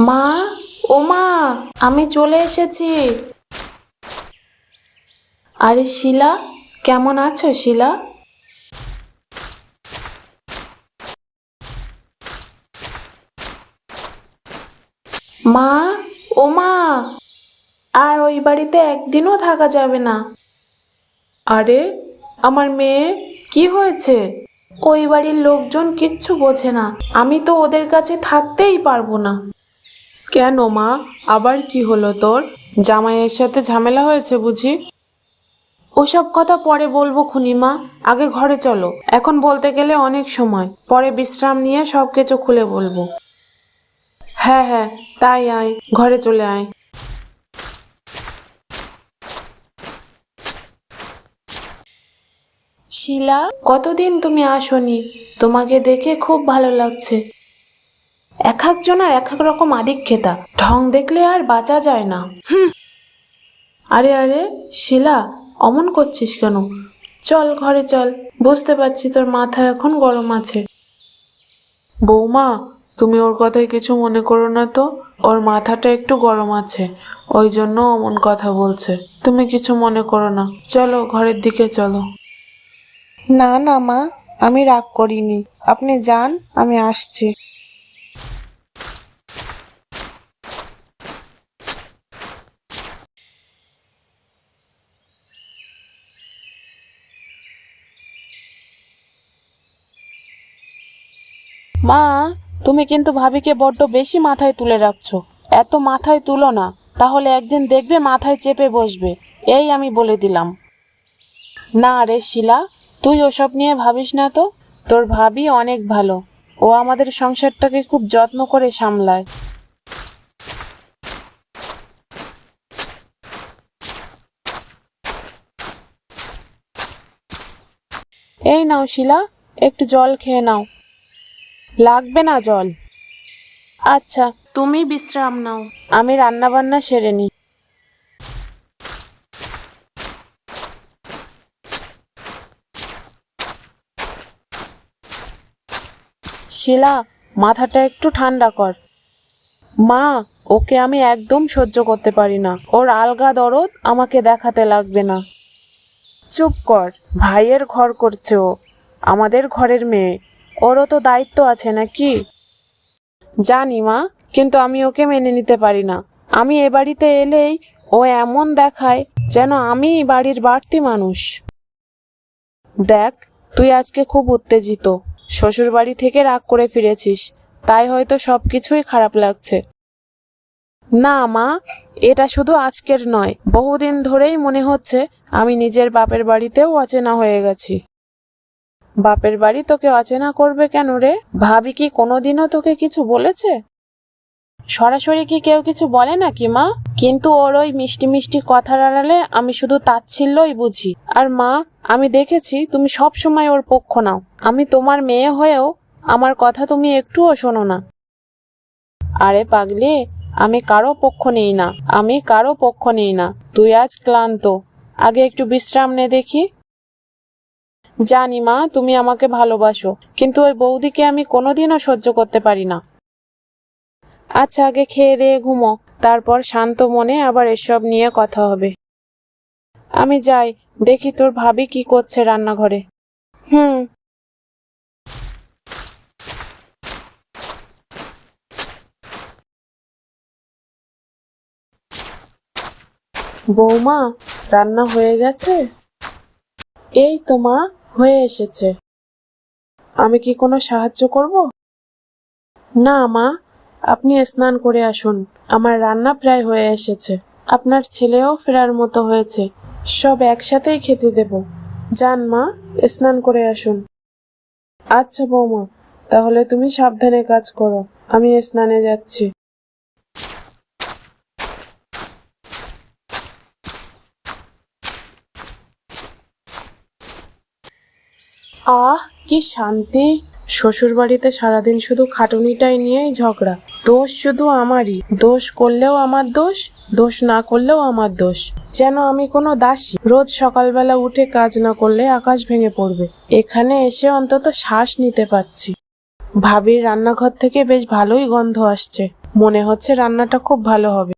মা, ও মা, আমি চলে এসেছি। আরে শিলা, কেমন আছো শিলা? মা, ও মা, আর ওই বাড়িতে একদিনও থাকা যাবে না। আরে আমার মেয়ে, কি হয়েছে? ওই বাড়ির লোকজন কিচ্ছু বোঝে না, আমি তো ওদের কাছে থাকতেই পারবো না। কেন মা, আবার কি হলো তোর? জামাইয়ের সাথে ঝামেলা হয়েছে বুঝি? ওসব কথা পরে বলবো খুনিমা, আগে ঘরে চলো। এখন বলতে গেলে অনেক সময়, পরে বিশ্রাম নিয়ে সব কিছু খুলে বলবো। হ্যাঁ হ্যাঁ, তাই আয়, ঘরে চলে আয়। শিলা, কতদিন তুমি আসোনি, তোমাকে দেখে খুব ভালো লাগছে। এক একজনের এক এক রকম আদিক্ষেতা, ঢং দেখলে আর বাঁচা যায় না। আরে আরে শিলা, অমন করছিস কেন? চল ঘরে চল, বুঝতে পারছি তোর মাথা এখন গরম আছে। বৌমা, তুমি ওর কথায় কিছু মনে করো না তো। ওর মাথাটা একটু গরম আছে, ওই জন্য অমন কথা বলছে। তুমি কিছু মনে করো না, চলো ঘরের দিকে চলো। না না মা, আমি রাগ করিনি। আপনি যান, আমি আসছি। মা, তুমি কিন্তু ভাবিকে বড্ড বেশি মাথায় তুলে রাখছো। এত মাথায় তুলো না, তাহলে একদিন দেখবে মাথায় চেপে বসবে। এই আমি বলে দিলাম। না রে শিলা, তুই ওসব নিয়ে ভাবিস না তো। তোর ভাবি অনেক ভালো, ও আমাদের সংসারটাকে খুব যত্ন করে সামলায়। এই নাও শিলা, একটু জল খেয়ে নাও। লাগবে না জল। আচ্ছা, তুমি বিশ্রাম নাও, আমি রান্না বান্না সেরে নি। শিলা, মাথাটা একটু ঠান্ডা কর। মা, ওকে আমি একদম সহ্য করতে পারি না। ওর আলগা দরদ আমাকে দেখাতে লাগবে না। চুপ কর, ভাইয়ের ঘর করছে ও, আমাদের ঘরের মেয়ে। ওরও তো দায়িত্ব আছে নাকি? জানি মা, কিন্তু আমি ওকে মেনে নিতে পারি না। আমি এ বাড়িতে এলেই ও এমন দেখায় যেন আমি বাড়ির বাড়তি মানুষ। দেখ, তুই আজকে খুব উত্তেজিত, শ্বশুর বাড়ি থেকে রাগ করে ফিরেছিস, তাই হয়তো সবকিছুই খারাপ লাগছে। না মা, এটা শুধু আজকের নয়, বহুদিন ধরেই মনে হচ্ছে আমি নিজের বাপের বাড়িতেও অচেনা হয়ে গেছি। বাপের বাড়ি তোকে অচেনা করবে কেন রে? ভাবি কি কোনোদিনও তোকে কিছু বলেছে? সরাসরি কি কেউ কিছু বলে নাকি মা? কিন্তু ওর ওই মিষ্টি মিষ্টি কথার আড়ালে আমি শুধু তাচ্ছিল্যই বুঝি। আর মা, আমি দেখেছি তুমি সব সময় ওর পক্ষ নাও। আমি তোমার মেয়ে হয়েও আমার কথা তুমি একটুও শোনো না। আরে পাগলি, আমি কারো পক্ষ নেই না, আমি কারো পক্ষ নেই না। তুই আজ ক্লান্ত, আগে একটু বিশ্রাম নে দেখি। জানি মা, তুমি আমাকে ভালোবাসো, কিন্তু ওই বৌদিকে আমি কোনোদিনও সহ্য করতে পারি না। আচ্ছা, আগে খেয়ে দিয়ে ঘুমো, তারপর শান্ত মনে আবার এসব নিয়ে কথা হবে। আমি যাই, দেখি তোর ভাবি কি করছে রান্নাঘরে। হুম। বৌমা, রান্না হয়ে গেছে? এই তো মা, হয়ে এসেছে। আমি কি কোনো সাহায্য করব? না মা, আপনি স্নান করে আসুন, আমার রান্না প্রায় হয়ে এসেছে। আপনার ছেলেও ফেরার মতো হয়েছে, সব একসাথেই খেতে দেব। যান মা, স্নান করে আসুন। আচ্ছা বৌমা, তাহলে তুমি সাবধানে কাজ করো, আমি স্নানে যাচ্ছি। আহ, কি শান্তি! শ্বশুর বাড়িতে সারাদিন শুধু খাটুনিটাই নিয়েই ঝগড়া। দোষ শুধু আমারই, দোষ করলেও আমার দোষ, দোষ না করলেও আমার দোষ। যেন আমি কোনো দাসী, রোজ সকালবেলা উঠে কাজ না করলে আকাশ ভেঙে পড়বে। এখানে এসে অন্তত শ্বাস নিতে পারছি। ভাবির রান্নাঘর থেকে বেশ ভালোই গন্ধ আসছে। মনে হচ্ছে রান্নাটা খুব ভালো হবে।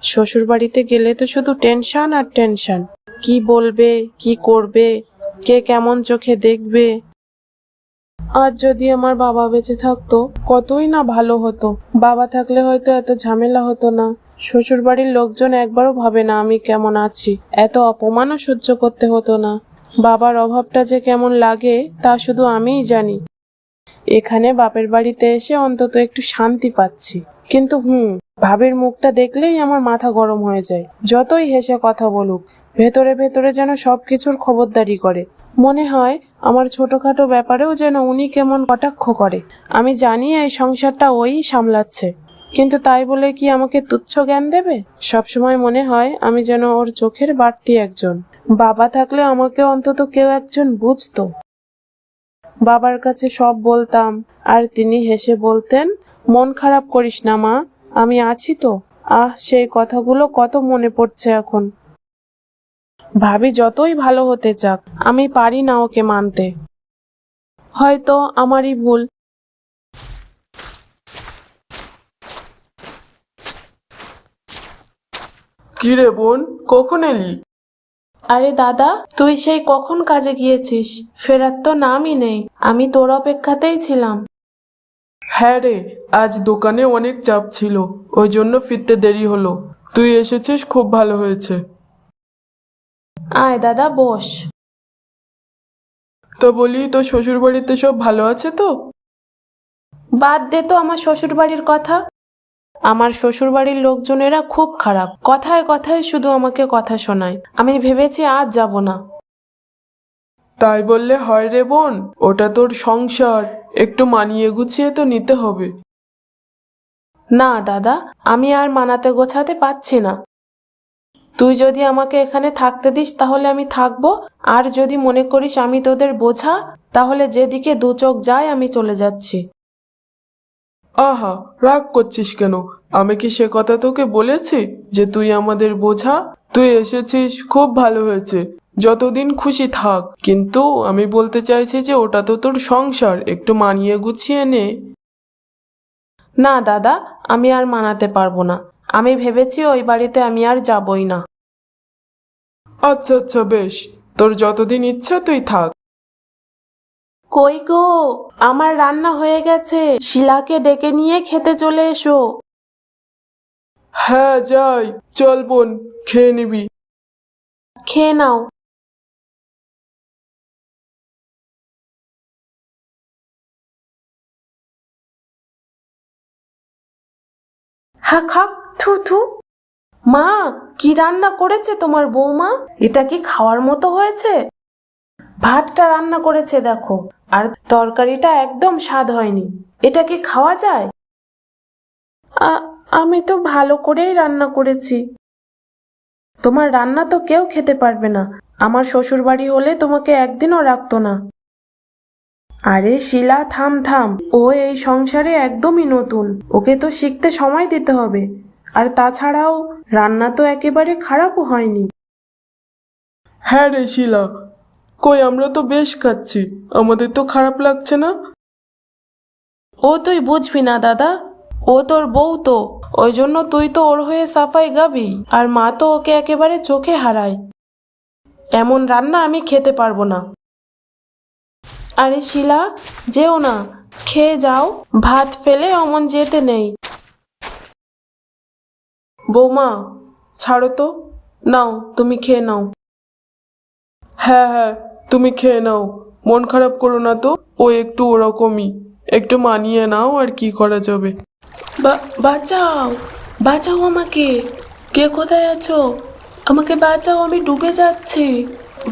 শ্বশুর বাড়িতে গেলে তো শুধু টেনশন আর টেনশন। কি বলবে, কি করবে, কে কেমন চোখে দেখবে। আর যদি আমার বাবা বেঁচে থাকতো কতই না ভালো হতো। বাবা থাকলে হয়তো এত ঝামেলা হতো না। শ্বশুর বাড়ির লোকজন একবারও ভাবে না আমি কেমন আছি। এত অপমানও সহ্য করতে হতো না। বাবার অভাবটা যে কেমন লাগে তা শুধু আমিই জানি। এখানে বাপের বাড়িতে এসে অন্তত একটু শান্তি পাচ্ছি। কিন্তু ভাবির মুখটা দেখলেই আমার মাথা গরম হয়ে যায়। যতই হেসে কথা বলুক, ভেতরে ভেতরে যেন সবকিছুর খবরদারি করে। মনে হয় আমার ছোটখাটো ব্যাপারেও যেন উনি কেমন কটাক্ষ করে। আমি জানি এই সংসারটা ওই সামলাচ্ছে, কিন্তু তাই বলে কি আমাকে তুচ্ছ জ্ঞান দেবে? সবসময় মনে হয় আমি যেন ওর চোখের বাড়তি একজন। বাবা থাকলে আমাকে অন্তত কেউ একজন বুঝতো। বাবার কাছে সব বলতাম, আর তিনি হেসে বলতেন, মন খারাপ করিস না মা, আমি আছি তো। সেই কথাগুলো কত মনে পড়ছে এখন। ভাবি যতই ভালো হতে চাক, আমি পারি না ওকে মানতে। হয়তো আমারই ভুল। কি রে বোন, কখন এলি? আরে দাদা, তুই সেই কখন কাজে গিয়েছিস? ফেরার তো নামই নেই। আমি তোর অপেক্ষাতেই ছিলাম। হ্যাঁ রে, আজ দোকানে অনেক চাপ ছিল, ওই জন্য ফিরতে দেরি হলো। তুই এসেছিস, খুব ভালো হয়েছে। আয় দাদা, বস। তো বলি, তোর শ্বশুর বাড়িতে সব ভালো আছে তো? বাদ দে তো আমার শ্বশুর বাড়ির কথা। আমার শ্বশুর বাড়ির লোকজনেরা খুব খারাপ। কথায় কথায় শুধু আমাকে কথা শোনায়। আমি ভেবেছি আজ যাব না। তাই বললে হয় রে বোন, ওটা তোর সংসার, একটু মানিয়ে গুছিয়ে তো নিতে হবে। না দাদা, আমি আর মানাতে গোছাতে পারছি না। তুই যদি আমাকে এখানে থাকতে দিস তাহলে আমি থাকবো, আর যদি মনে করিস আমি তোদের বোঝা, তাহলে যেদিকে দু চোখ যায় আমি চলে যাচ্ছি। আহা, রাগ করছিস কেন? আমি কি সে কথা তোকে বলেছি যে তুই আমাদের বোঝা? তুই এসেছিস, খুব ভালো হয়েছে, যতদিন খুশি থাক। কিন্তু আমি বলতে চাইছি যে ওটা তো তোর সংসার, একটু মানিয়ে গুছিয়ে নে। না দাদা, আমি আর মানাতে পারবো না। আমি ভেবেছি ওই বাড়িতে আমি আর যাবই না। আচ্ছা আচ্ছা, বেশ, তোর যতদিন ইচ্ছা তুই থাক। কই গো, আমার রান্না হয়ে গেছে, শিলাকে ডেকে নিয়ে খেতে চলে এসো। হ্যাঁ যাই, চল বোন, খেয়ে নিবি। খেয়ে নাও। হা খাক, থু থু। মা, কি রান্না করেছে তোমার বৌমা? এটা কি খাওয়ার মতো হয়েছে? ভাতটা রান্না করেছে দেখো, আর তরকারিটা একদম স্বাদ হয়নি। এটা কি খাওয়া যায়? আমি তো ভালো করেই রান্না করেছি। তোমার রান্না তো কেউ খেতে পারবে না। আমার শ্বশুর বাড়ি হলে তোমাকে একদিনও রাখতো না। আরে শিলা, থাম থাম। ও এই সংসারে একদমই নতুন, ওকে তো শিখতে সময় দিতে হবে। আর তাছাড়াও রান্না তো একেবারে খারাপও হয়নি। হ্যাঁ রে শিলা, কই আমরা তো বেশ খাচ্ছি, আমাদের তো খারাপ লাগছে না। ও তুই বুঝবি না দাদা, ও তোর বউ তো, ওই জন্য তুই তো ওর হয়ে সাফাই গাবি। আর মা তো ওকে একেবারে চোখে হারায়। এমন রান্না আমি খেতে পারবো না। আরে শিলা, যেও না, খেয়ে যাও। ভাত ফেলে অমন যেতে নেই। বৌমা, ছাড়ো তো, নাও তুমি খেয়ে নাও। হ্যাঁ হ্যাঁ, তুমি খেয়ে নাও, মন খারাপ করো না তো, ও একটু ওরকমই, একটু মানিয়ে নাও, আর কি করা যাবে। বাঁচাও, বাঁচাও আমাকে। কে কোথায় আছো? আমাকে বাঁচাও, আমি ডুবে যাচ্ছি।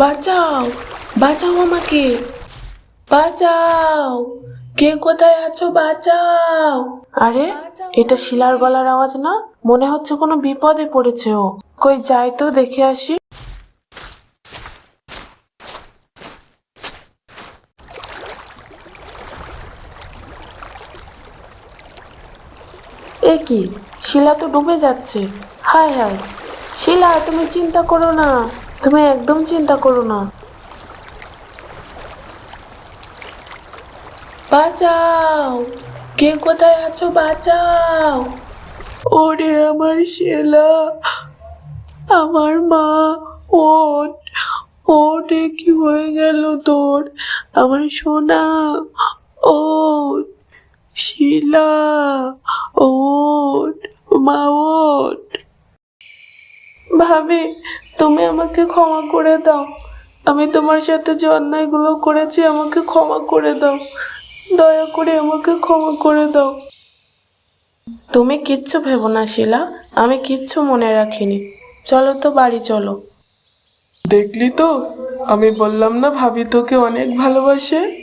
বাঁচাও, বাঁচাও আমাকে। বাঁচাও, কে কোথায় আছো? বাঁচাও। আরে, এটা শিলার গলার আওয়াজ না? মনে হচ্ছে কোনো বিপদে পড়েছে ও। কই যাই তো, দেখে আসি। এ কি, শিলা তো ডুবে যাচ্ছে। হায় হায়। শিলা, তুমি চিন্তা করো না, তুমি একদম চিন্তা করো না। বাঁচাও, কে কোথায় আছো? বাঁচাও। ওরে আমার শিলা, আমার মা, ওঠ, ওঠে, কি হয়ে গেল তোর? আমার সোনা, ওঠ, শিলা, ওঠ, মা ওঠ। ভাবি, তুমি আমাকে ক্ষমা করে দাও। আমি তোমার সাথে যে অন্যায়গুলো করেছি আমাকে ক্ষমা করে দাও। দয়া করে আমাকে ক্ষমা করে দাও। তুমি কিচ্ছু ভেবো না শিলা, আমি কিচ্ছু মনে রাখিনি। চলো তো বাড়ি চলো। দেখলি তো, আমি বললাম না ভাবি তোকে অনেক ভালোবাসে।